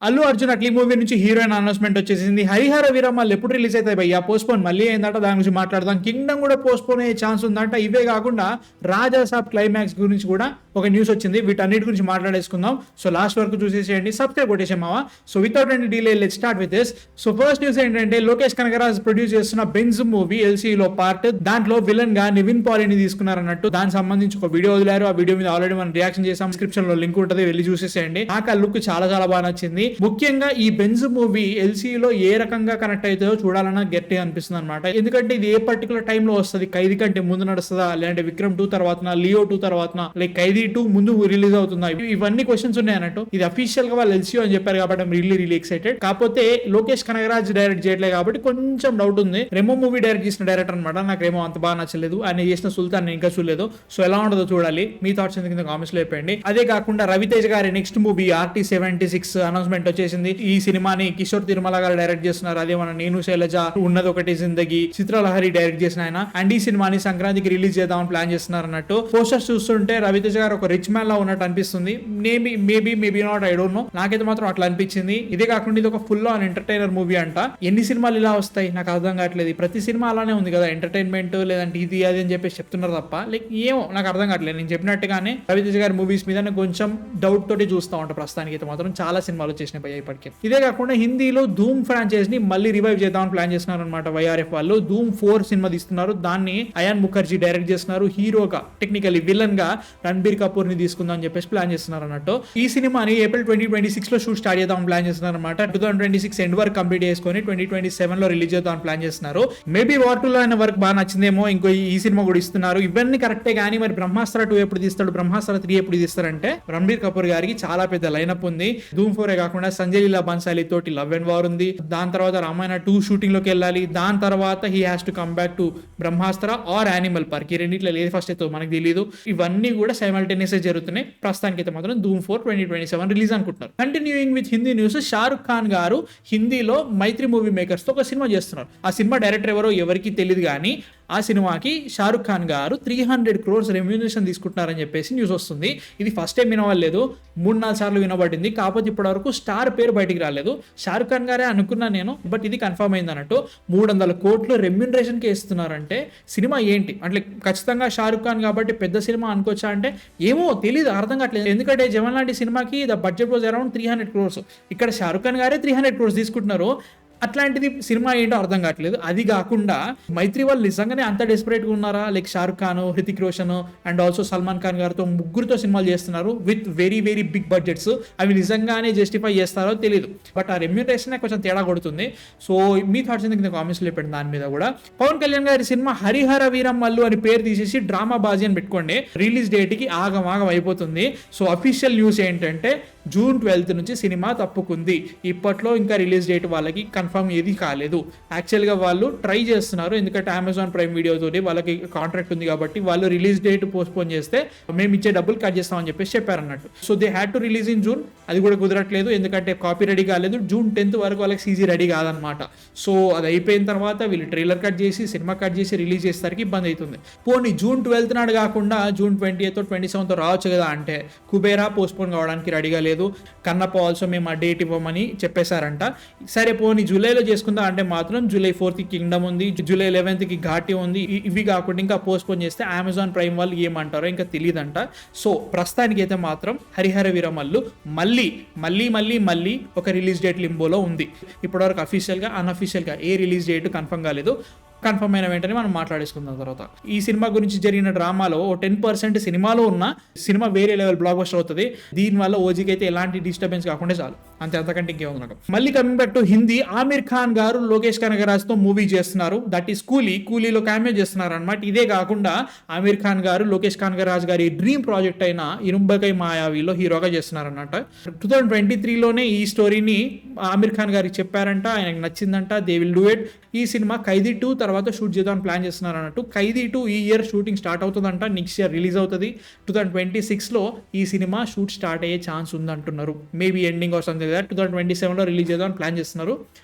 Allu Arjun Atlee movie నుంచి heroine announcement వచ్చేసింది. హరిహర వీరమల్లు ఎప్పుడు రిలీజ్ అవుతాయి భయ్యా? పోస్ట్పోన్ మళ్ళీ ఏందంట, దాని గురించి మాట్లాడదాం. కింగ్డమ్ కూడా పోస్ట్పోన్ అయ్యే ఛాన్స్ ఉందంట. ఇవే కాకుండా రాజా సాబ్ క్లైమాక్స్ గురించి కూడా ఒక న్యూస్ వచ్చింది. వీటన్నిటి గురించి మాట్లాడేసుకుందాం. సో లాస్ట్ వరకు చూసేసేయండి, సబ్స్క్రైబ్ కొట్టేసామావా. So without any delay let's start with this. So first news ఏంటంటే, లోకేష్ కనగరాజ్ ప్రొడ్యూస్ చేస్తున్న బెంజ్ మూవీ ఎల్సీలో పార్ట్, దాంట్లో విలన్ గా నివిన్ పాలిని తీసుకున్నారన్నట్టు. దానికి సంబంధించి ఒక వీడియో వదిలారు. ఆ వీడియో మీద ఆల్రెడీ మనం రియాక్షన్ చేసాం. డిస్క్రిప్షన్ లో లింక్ ఉంటుంది, వెళ్ళి చూసేసేయండి. నాకు ఆ లుక్ చాలా చాలా బాగా నచ్చింది. ముఖ్యంగా ఈ బెంజ్ మూవీ ఎల్సీలో ఏ రకంగా కనెక్ట్ అవుతుందో చూడాలన్నా గట్టిగా అనిపిస్తుంది అనమాట. ఎందుకంటే ఇది ఏ పర్టికులర్ టైమ్ లో వస్తుంది, ఖైదీ కంటే ముందు నడుస్తుందా, లేదంటే విక్రమ్ 2 తర్వాత, లియో 2 తర్వాత, లైక్ ఖైదీ 2 ముందు రిలీజ్ అవుతుందా, ఇవన్నీ క్వశ్చన్స్ ఉన్నాయి అన్నట్టు. ఇది అఫీషియల్ గా వాళ్ళు ఎల్సీఓ అని చెప్పారు కాబట్టి రియల్లీ ఎక్సైటెడ్. కాకపోతే లోకేష్ కనగరాజ్ డైరెక్ట్ చేయట్లేదు కాబట్టి కొంచెం డౌట్ ఉంది. రెమో మూవీ డైరెక్ట్ చేసిన డైరెక్టర్ అనమాట. నాకు రెమో అంత బాగా నచ్చలేదు. ఆయన చేసిన సుల్తాన్ నేను ఇంకా చూడలేదు. సో ఎలా ఉండదో చూడాలి. మీ థాట్స్ కింద కామెంట్స్ లో చెప్పండి. అదే కాకుండా రవితేజ గారి నెక్స్ట్ మూవీ RT-76 అనౌన్స్మెంట్ వచ్చేసింది. ఈ సినిమాని కిషోర్ తిరుమల గారు డైరెక్ట్ చేస్తున్నారు. అదే మన నేను శైలజ, ఉన్నది ఒకటి జిందగీ, చిత్రలహరి డైరెక్ట్ చేసిన ఆయన. అండ్ ఈ సినిమాని సంక్రాంతికి రిలీజ్ చేద్దామని ప్లాన్ చేస్తున్నారు అన్నట్టు. పోస్టర్స్ చూస్తుంటే రవితేజ గారు ఒక రిచ్ మ్యాన్ లా ఉన్నట్టు అనిపిస్తుంది. Maybe not, I don't know. నాకైతే మాత్రం అట్లా అనిపించింది. ఇదే కాకుండా ఇది ఒక ఫుల్ ఆన్ ఎంటర్టైనర్ మూవీ అంట. ఎన్ని సినిమాలు ఇలా వస్తాయి నాకు అర్థం కావట్లేదు. ప్రతి సినిమా అలానే ఉంది కదా, ఎంటర్టైన్మెంట్ లేదంటే ఇది అది అని చెప్పేసి చెప్తున్నారు తప్ప లైక్ ఏమో నాకు అర్థం కావట్లేదు. నేను చెప్పినట్టుగానే రవితేజ గారి మూవీస్ మీద కొంచెం డౌట్ తోటి చూస్తా ఉంటా. ప్రస్తుతానికి అయితే మాత్రం చాలా సినిమాలు వచ్చేసినాయి భయ్యా ఇప్పటికే. ఇదే కాకుండా హిందీలో ధూమ్ ఫ్రాంచైజ్ ని మళ్ళీ రివైవ్ చేద్దామని ప్లాన్ చేస్తున్నారు అనమాట YRF వాళ్ళు. ధూమ్ 4 సినిమా తీస్తున్నారు. దాన్ని అయాన్ ముఖర్జీ డైరెక్ట్ చేస్తున్నారు. హీరోగా టెక్నికల్లీ విలన్ గా రణబీర్ కపూర్ ని తీసుకుందాం అని చెప్పేసి ప్లాన్ చేస్తున్నారు అన్నట్టు. ఈ సినిమాని ఏప్రిల్ 2026 లో షూట్ స్టార్ట్ చేద్దాం ప్లాన్ చేస్తున్నారు అనమాట. 2026 ఎండ్ వరకు కంప్లీట్ చేసుకొని 2027 లో రిలీజ్ చేద్దాం ప్లాన్ చేస్తున్నారు. మేబీ వార్ 2 లో అయిన వర్క్ బాగా నచ్చిందేమో, ఇంకో ఈ సినిమా కూడా ఇస్తున్నారు. ఇవన్నీ కరెక్టే కానీ మరి బ్రహ్మాస్త్ర 2 ఎప్పుడు తీస్తాడు, బ్రహ్మాస్త్ర 3 ఎప్పుడు తీస్తారంటే రణబీర్ కపూర్ గారికి చాలా పెద్ద లైనప్ ఉంది. ధూమ్ 4 కాకుండా సంజయ్ లీలా బన్సాలి తోటి లవ్ అండ్ వార్ ఉంది. దాని తర్వాత రామాయణ 2 షూటింగ్ లోకి వెళ్ళాలి. దాని తర్వాత he has to come back to Brahmastra or animal park. ఈ రెండిట్లో ఏది ఫస్ట్ అయితే మనకు తెలియదు. ఇవన్నీ కూడా సైమల్టేనియస్ జరుగుతున్నాయి. ప్రస్తుతానికి అయితే మాత్రం ధూమ్ 4 2027 రిలీజ్ అనుకుంటున్నారు. Continuing with Hindi news, Shahrukh Khan గారు హిందీలో మైత్రి మూవీ మేకర్స్ తో ఒక సినిమా చేస్తున్నారు. ఆ సినిమా డైరెక్టర్ ఎవరో ఎవరికి తెలియదు కానీ ఆ సినిమాకి షారుఖ్ ఖాన్ గారు 300 crores రెమ్యూనరేషన్ తీసుకుంటున్నారని చెప్పేసి న్యూస్ వస్తుంది. ఇది ఫస్ట్ టైం వినవలేదు, 3-4 సార్లు వినబడింది. కాకపోతే ఇప్పటి వరకు స్టార్ పేరు బయటికి రాలేదు. షారుఖ్ ఖాన్ గారే అనుకున్నాను నేను, బట్ ఇది కన్ఫర్మ్ అయింది అన్నట్టు. 300 కోట్లు రెమ్యూనరేషన్కి ఇస్తున్నారంటే సినిమా ఏంటి అంటే ఖచ్చితంగా షారుఖ్ ఖాన్ కాబట్టి పెద్ద సినిమా అనుకోవచ్చా అంటే ఏమో తెలియదు, అర్థం కావట్లేదు. ఎందుకంటే జవన్ లాంటి సినిమాకి the budget was around 300 crores. ఇక్కడ షారుఖ్ ఖాన్ గారే 300 crores తీసుకుంటున్నారు. అట్లాంటిది సినిమా ఏంటో అర్థం కావట్లేదు. అది కాకుండా మైత్రి వాళ్ళు నిజంగానే అంత డెస్పరేట్గా ఉన్నారా? Like Shahrukh Khan, Hrithik Roshan and also Salman Khan గారితో ముగ్గురితో సినిమాలు చేస్తున్నారు విత్ వెరీ బిగ్ బడ్జెట్స్. అవి నిజంగానే జస్టిఫై చేస్తారో తెలియదు. బట్ ఆ రెమ్యూనరేషన్ కొంచెం తేడా కొడుతుంది. సో మీ థాట్స్ ఎందుకు కామెంట్స్ చెప్పండి దాని మీద కూడా. పవన్ కళ్యాణ్ గారి సినిమా హరిహర వీరమల్లు అని పేరు తీసేసి డ్రామా బాజీ అని పెట్టుకోండి. రిలీజ్ డేట్ కి ఆగం అయిపోతుంది. సో అఫీషియల్ న్యూస్ ఏంటంటే June 12 నుంచి సినిమా తప్పుకుంది. ఇప్పట్లో ఇంకా రిలీజ్ డేట్ వాళ్ళకి కన్ఫర్మ్ ఏది కాలేదు. యాక్చువల్గా వాళ్ళు ట్రై చేస్తున్నారు, ఎందుకంటే అమెజాన్ ప్రైమ్ వీడియో తోటి వాళ్ళకి కాంట్రాక్ట్ ఉంది కాబట్టి వాళ్ళు రిలీజ్ డేట్ పోస్ట్పోన్ చేస్తే మేము ఇచ్చే డబ్బులు కట్ చేస్తామని చెప్పేసి చెప్పారన్నట్టు. So they had to release in June. అది కూడా కుదరట్లేదు, ఎందుకంటే కాపీ రెడీ కాలేదు. June 10th వరకు వాళ్ళకి CG రెడీ కాదనమాట. సో అది అయిపోయిన తర్వాత వీళ్ళు ట్రైలర్ కట్ చేసి సినిమా కట్ చేసి రిలీజ్ చేసేసరికి ఇబ్బంది అవుతుంది. పోనీ June 12th నాడు కాకుండా June 20th 27th రావచ్చు కదా అంటే కుబేరా పోస్ట్పోన్ కావడానికి రెడీగా లేదు. కన్నప్ప ఆల్సో మేము ఆ డేట్ ఇవ్వమని చెప్పేశారంట. సరే పోనీ జూలైలో చేసుకుందా అంటే మాత్రం July 4th కింగ్డమ్ ఉంది, July 11th ఘాటి ఉంది. ఇవి కాకుండా ఇంకా పోస్ట్పోన్ చేస్తే అమెజాన్ ప్రైమ్ వాళ్ళు ఏమంటారో ఇంకా తెలియదంట. సో ప్రస్తుతానికి అయితే మాత్రం హరిహర వీరమల్లు మళ్ళీ ఒక రిలీజ్ డేట్ లింబోలో ఉంది. ఇప్పటివరకు అఫీషియల్గా అన్అఫీషియల్గా ఏ రిలీజ్ డేట్ కన్ఫర్మ్ కాలేదు. కన్ఫర్మ్ అయిన వెంటనే మనం మాట్లాడేసుకుందాం తర్వాత. ఈ సినిమా గురించి జరిగిన డ్రామాలో 10% సినిమాలో ఉన్న సినిమా వేరే లెవెల్ బ్లాక్ బస్టర్ అవుతుంది. దీనివల్ల ఓజీకి అయితే ఎలాంటి డిస్టర్బెన్స్ కాకుండా చాలు, అంతకంటే ఇంకేముంది నాకు. మళ్ళీ coming back to Hindi, Aamir Khan garu Lokesh Kanagaraj తో మూవీ చేస్తున్నారు. దట్ ఈస్ కూలీలో క్యామియో చేస్తున్నారు అనమాట. ఇదే కాకుండా ఆమిర్ ఖాన్ గారు లోకేష్ కనగరాజ్ గారి డ్రీమ్ ప్రాజెక్ట్ అయిన ఇరుంబకై మాయావిలో హీరోగా చేస్తున్నారు అన్నమాట. 2023లోనే ఈ స్టోరీని ఆమిర్ ఖాన్ గారికి చెప్పారంట, ఆయనకు నచ్చిందంట. They will do it. ఈ సినిమా ఖైదీ 2 తర్వాత షూట్ చేద్దామని ప్లాన్ చేస్తున్నారు అన్నట్టు. ఖైదీ 2 ఈ ఇయర్ షూటింగ్ స్టార్ట్ అవుతుందంట, నెక్స్ట్ ఇయర్ రిలీజ్ అవుతుంది. 2026లో ఈ సినిమా షూట్ స్టార్ట్ అయ్యే ఛాన్స్ ఉందంటున్నారు. Maybe ending or something like that. 2027లో రిలీజ్ చేద్దామని ప్లాన్ చేస్తున్నారు.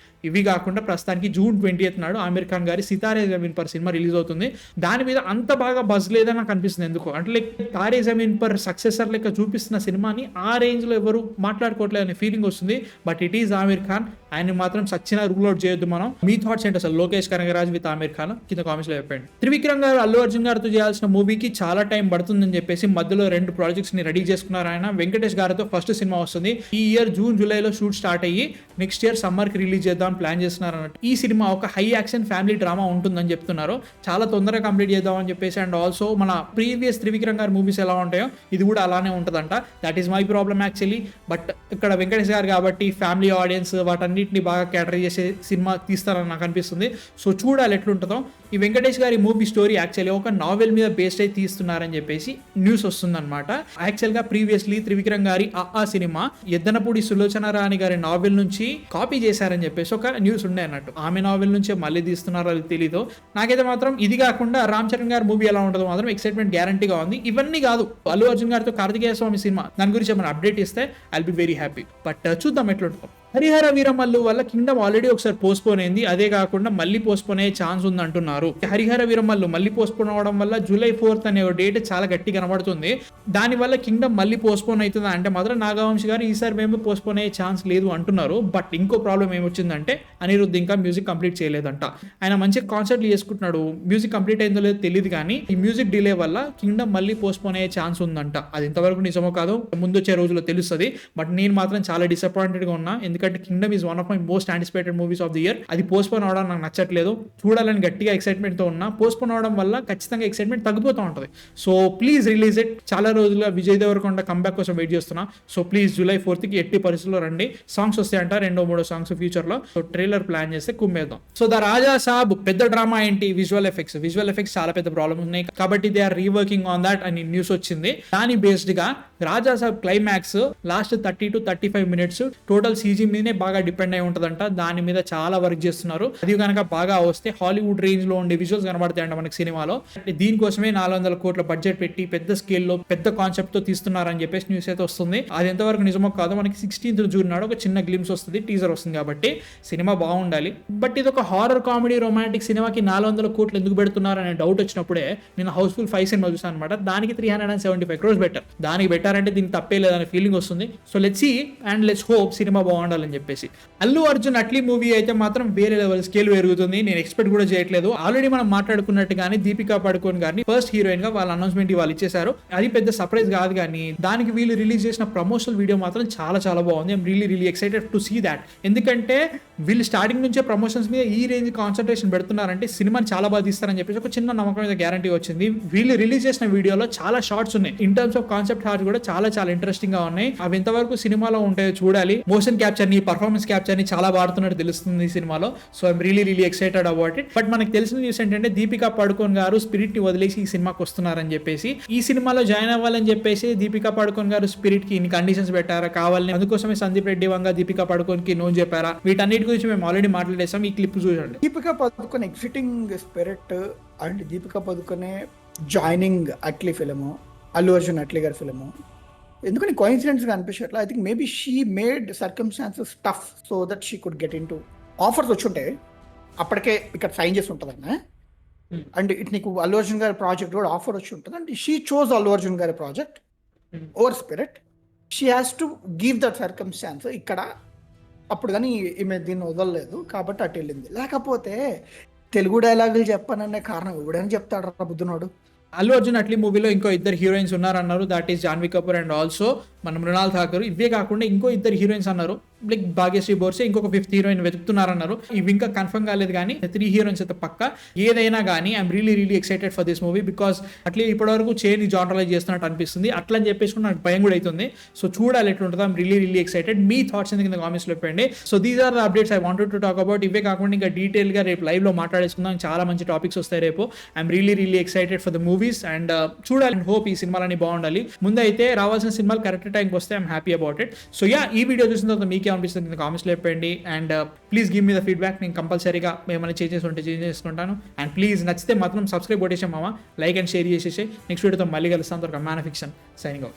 ఇవి కాకుండా ప్రస్తుతానికి June 20th నాడు ఆమిర్ ఖాన్ గారి Sitaare Zameen per cinema release అవుతుంది. దాని మీద అంత బాగా బజ్ లేదని నాకు అనిపిస్తుంది ఎందుకో. అంటే like Taare Zameen per successor లెక్క చూపిస్తున్న సినిమాని ఆ రేంజ్ లో ఎవరు మాట్లాడుకోవట్లేదు అనే ఫీలింగ్ వస్తుంది. But it is Aamir Khan, ఆయన మాత్రం సచ్చిన రూల్ అవుట్ చేయొద్దు మనం. మీ థాట్స్ ఏంటి అసలు లోకేష్ కనగరాజ్ విత్ ఆమిర్ ఖాన్ కింద కామెంట్స్ లో చెప్పండి. త్రివిక్రమ్ గారు అల్లు అర్జున్ గారితో చేయాల్సిన మూవీకి చాలా టైం పడుతుందని చెప్పేసి మధ్యలో 2 ప్రాజెక్ట్స్ ని రెడీ చేసుకున్నారు ఆయన. వెంకటేష్ గారితో ఫస్ట్ సినిమా వస్తుంది. ఈ ఇయర్ June, July లో షూట్ స్టార్ట్ అయ్యి నెక్స్ట్ ఇయర్ సమ్మర్ కి రిలీజ్ చేద్దాం ప్లాన్ చేస్తున్నారు అన్నట్టు. ఈ సినిమా ఒక హై యాక్షన్ ఫ్యామిలీ డ్రామా ఉంటుందని చెప్తున్నారు. చాలా తొందరగా కంప్లీట్ చేద్దాం అని చెప్పేసి. అండ్ ఆల్సో మన ప్రీవియస్ త్రివిక్రమ్ గారి మూవీస్ ఎలా ఉంటాయో ఇది కూడా అలానే ఉంటుందంట. That is my problem actually. But ఇక్కడ వెంకటేష్ గారు కాబట్టి ఫ్యామిలీ ఆడియన్స్ వాటన్నిటిని బాగా క్యాటర్ చేసే సినిమా తీస్తారని నాకు అనిపిస్తుంది. సో చూడాలి ఎట్లుంటుందో. ఈ వెంకటేష్ గారి మూవీ స్టోరీ యాక్చువల్లీ ఒక నావెల్ మీద బేస్డ్ అయి తీస్తున్నారని చెప్పేసి న్యూస్ వస్తుందన్నమాట. యాక్చువల్గా ప్రీవియస్లీ త్రివిక్రమ్ గారి ఆ సినిమా ఎద్దనపూడి సులోచన రాణి గారి నావెల్ నుంచి కాపీ చేశారని చెప్పేసి ఒక న్యూస్ ఉండే అన్నట్టు. ఆమె నావెల్ నుంచే మళ్ళీ తీస్తున్నారో అది తెలీదు. నాకైతే మాత్రం ఇది కాకుండా రామ్ చరణ్ గారి మూవీ ఎలా ఉంటుందో మాత్రం ఎక్సైట్మెంట్ గ్యారంటీగా ఉంది. ఇవన్నీ కాదు, అల్లు అర్జున్ గారితో కార్తికేయ స్వామి సినిమా దాని గురించి ఏమైనా అప్డేట్ ఇస్తే I will be very happy. But చూద్దాం ఎట్లుంటుందో. హరిహర వీరమల్లు వల్ల కింగ్డమ్ ఆల్రెడీ ఒకసారి పోస్ట్పోన్ అయింది. అదే కాకుండా మళ్ళీ పోస్ట్పోన్ అయ్యే ఛాన్స్ ఉంది అంటున్నారు. హరిహర వీరమల్లు మళ్ళీ పోస్ట్పోన్ అవడం వల్ల July 4th అనే డేట్ చాలా గట్టి కనబడుతుంది. దానివల్ల కింగ్డమ్ మళ్ళీ పోస్ట్పోన్ అవుతుందా అంటే మాత్రం నాగవంశి గారు ఈసారి మేము పోస్ట్పోన్ అయ్యే ఛాన్స్ లేదు అంటున్నారు. బట్ ఇంకో ప్రాబ్లం ఏమొచ్చిందంటే అనిరుద్ధ్ ఇంకా మ్యూజిక్ కంప్లీట్ చేయలేదంట. ఆయన మంచి కాన్సర్ట్లు చేసుకుంటున్నాడు, మ్యూజిక్ కంప్లీట్ అయిందో లేదో తెలియదు కానీ ఈ మ్యూజిక్ డిలే వల్ల కింగ్డమ్ మళ్ళీ పోస్ట్పోన్ అయ్యే ఛాన్స్ ఉందంట. అది ఇంతవరకు నిజమో కాదో ముందు వచ్చే రోజుల్లో తెలుస్తుంది. బట్ నేను మాత్రం చాలా డిసప్పాయింటెడ్ గా ఉన్నా, ఎందుకంటే Kingdom is one of my most anticipated movies of the year. అది పోస్ట్పోన్ అవడం నాకు నచ్చట్లేదు. చూడాలని గట్టిగా ఎక్సైట్మెంట్ తో ఉన్నా, పోస్ట్పోన్ అవడం వల్ల ఖచ్చితంగా ఎక్సైట్మెంట్ తగ్గిపోతూ ఉంటుంది. So please release it. చాలా రోజులుగా విజయ్ దేవరకొండ కంబ్యాక్ కోసం వెయిట్ చేస్తున్నా. సో ప్లీజ్ July 4th కి ఎట్టి పరిస్థితుల్లో రండి. సాంగ్స్ వస్తాయంట 2-3 సాంగ్స్ ఫ్యూచర్ లో. సో ట్రైలర్ ప్లాన్ చేస్తే కుమ్మేద్దాం. సో ద రాజా సాబ్ పెద్ద డ్రామా ఏంటి? విజువల్ ఎఫెక్ట్స్ చాలా పెద్ద ప్రాబ్లమ్ ఉన్నాయి కాబట్టి they are reworking on that అని న్యూస్ వచ్చింది. దాని బేస్డ్ గా Raja Saab climax last 30 to 35 minutes total CG మీదనే బాగా డిపెండ్ అయి ఉంటదంట. దాని మీద చాలా వర్క్ చేస్తున్నారు. అది కనుక బాగా వస్తే హాలీవుడ్ రేంజ్ లో ఉండే విజువల్స్ కనబడతాయంట మనకి సినిమాలో. దీనికోసమే 400 కోట్ల బడ్జెట్ పెట్టి పెద్ద స్కేల్ లో పెద్ద కాన్సెప్ట్ తో తీస్తున్నారని చెప్పేసి న్యూస్ అయితే వస్తుంది. అది ఎంతవరకు నిజమో కాదో మనకి 16th June నాడు ఒక చిన్న గ్లిమ్స్ వస్తుంది, టీజర్ వస్తుంది. కాబట్టి సినిమా బాగుండాలి. బట్ ఇది ఒక హారర్ కామెడీ రొమాంటిక్ సినిమాకి 400 కోట్లు ఎందుకు పెడుతున్నారు అనే డౌట్ వచ్చినప్పుడే నేను హౌస్ఫుల్ 5 సినిమా చూసాను అనమాట. దానికి 375 crores బెటర్. దానికి బెటర్ అంటే దీనికి తప్పే లేదనే ఫీలింగ్ వస్తుంది. So let's see and let's hope సినిమా బాగుండాలని చెప్పేసి. అల్లు అర్జున్ అట్లీ మూవీ అయితే మాత్రం వేరే లెవెల్ స్కేల్ పెరుగుతుంది. నేను ఎక్స్పెక్ట్ కూడా చేయట్లేదు. ఆల్రెడీ మనం మాట్లాడుకున్నట్టుగానే దీపికా పడుకోన్ గారిని ఫస్ట్ హీరోయిన్ గా వాళ్ళ అనౌన్స్మెంట్ వాళ్ళు ఇచ్చేసారు. అది పెద్ద సర్ప్రైజ్ కాదు కానీ దానికి వీళ్ళు రిలీజ్ చేసిన ప్రమోషనల్ వీడియో మాత్రం చాలా చాలా బాగుంది. I'm really excited to see that. ఎందుకంటే వీళ్ళు స్టార్టింగ్ నుంచే ప్రమోషన్స్ మీద ఈ రేంజ్ కాన్సన్ట్రేషన్ పెడుతున్నారంటే సినిమాని చాలా బాగా తీస్తారని చెప్పేసి ఒక చిన్న నమ్మకం మీద గ్యారంటీ వచ్చింది. వీళ్ళు రిలీజ్ చేసిన వీడియోలో చాలా షార్ట్స్ ఉన్నాయి. In terms of concept heart కూడా చాలా చాలా ఇంట్రెస్టింగ్ గా ఉన్నాయి. అవి ఎంతవరకు సినిమాలో ఉంటాయో చూడాలి. మోషన్ క్యాప్చర్ ని పర్ఫార్మెన్స్ క్యాప్చర్ ని చాలా వాడుతున్నట్టు తెలుస్తుంది ఈ సినిమాలో. So I'm really excited about it. But మనకు తెలిసిన న్యూస్ ఏంటంటే దీపికా పడుకోన్ గారు స్పిరిట్ ని వదిలేసి ఈ సినిమాకి వస్తున్నారని చెప్పేసి, ఈ సినిమాలో జాయిన్ అవ్వాలని చెప్పేసి దీపికా పడుకోన్ గారు స్పిరిట్ కి ఇన్ని కండిషన్స్ పెట్టారా కావాలని, అందుకోసమే సందీప్ రెడ్డి వంగ దీపికా పడుకోన్ కి నో చెప్పారా, వీటన్నిటి గురించి మేము ఆల్రెడీ మాట్లాడేసాం. ఈ క్లిప్ చూడండి. Deepika Padukone exiting spirit and Deepika Padukone joining Atlee film, Allu Arjun Atlee గారి ఫిలిము ఎందుకని కోఇన్సిడెంట్స్ గా అనిపించట్లా. I think maybe she made circumstances tough so that she could get into offers వచ్చుంటే అప్పటికే ఇక్కడ సైన్ చేసి ఉంటుందన్న. అండ్ ఇట్ నీకు అల్లు అర్జున్ గారి ప్రాజెక్ట్ కూడా ఆఫర్ వచ్చి ఉంటుంది. And she chose Allu Arjun గారి project over spirit. She has to give that circumstance ఇక్కడ. అప్పుడు కానీ ఈమె దీన్ని వదలలేదు కాబట్టి అటు వెళ్ళింది. లేకపోతే తెలుగు డైలాగులు చెప్పాననే కారణం ఎవడని చెప్తాడు రా బుద్ధునోడు. అల్లు అర్జున్ అట్లీ మూవీలో ఇంకో 2 హీరోయిన్స్ ఉన్నారన్నారు. That is Janhvi Kapoor and also మన మృణాల్ ఠాకూర్. ఇవే కాకుండా ఇంకో 2 హీరోయిన్స్ అన్నారు. లైక్ భాగ్యశ్రీ బోర్సే ఇంకొక 5th హీరోయిన్ వెతుకుతున్నారన్నారు. ఇవి ఇంకా కన్ఫర్మ్ కాలేదు కానీ 3 హీరోయిన్స్ అయితే పక్క. ఏదైనా కానీ I'm really excited for this movie because Atlee ఇప్పటివరకు చేని జానరలైజ్ చేస్తున్నట్టు అనిపిస్తుంది. అట్లా అని చెప్పేసి నాకు భయం కూడా అవుతుంది. సో చూడాలి ఎట్లుంటుందో. I'm really excited. మీ థాట్స్ ఎందుకు కింద కామెంట్స్లో చెప్పండి. So these are the updates I wanted to talk about. ఇవే కాకుండా ఇంకా డీటెయిల్గా రేపు లైవ్లో మాట్లాడేసుకుందాం. చాలా మంచి టాపిక్స్ వస్తాయి రేపు. I'm really excited for the movies and చూడాలి అండ్ హోప్ ఈ సినిమాలన్నీ బాగుండాలి. ముందైతే రావాల్సిన సినిమాలు కరెక్ట్ టైంకి వస్తే I'm happy about it. So ఈ వీడియో చూసిన తర్వాత మీకే అనిపిస్తుంది కింద కామెంట్స్ చెప్పండి. And please give me the feedback. నేను కంపల్సరీగా ఏమైనా చేంజెస్ ఉంటే చేంజ్ చేసుకుంటాను. అండ్ ప్లీజ్ నచ్చితే మాత్రం సబ్స్క్రైబ్ కొట్టేసాం మామ, లైక్ అండ్ షేర్ చేసేసి నెక్స్ట్ వీడియోతో మళ్ళీ కలుస్తాను. Man of fiction signing out.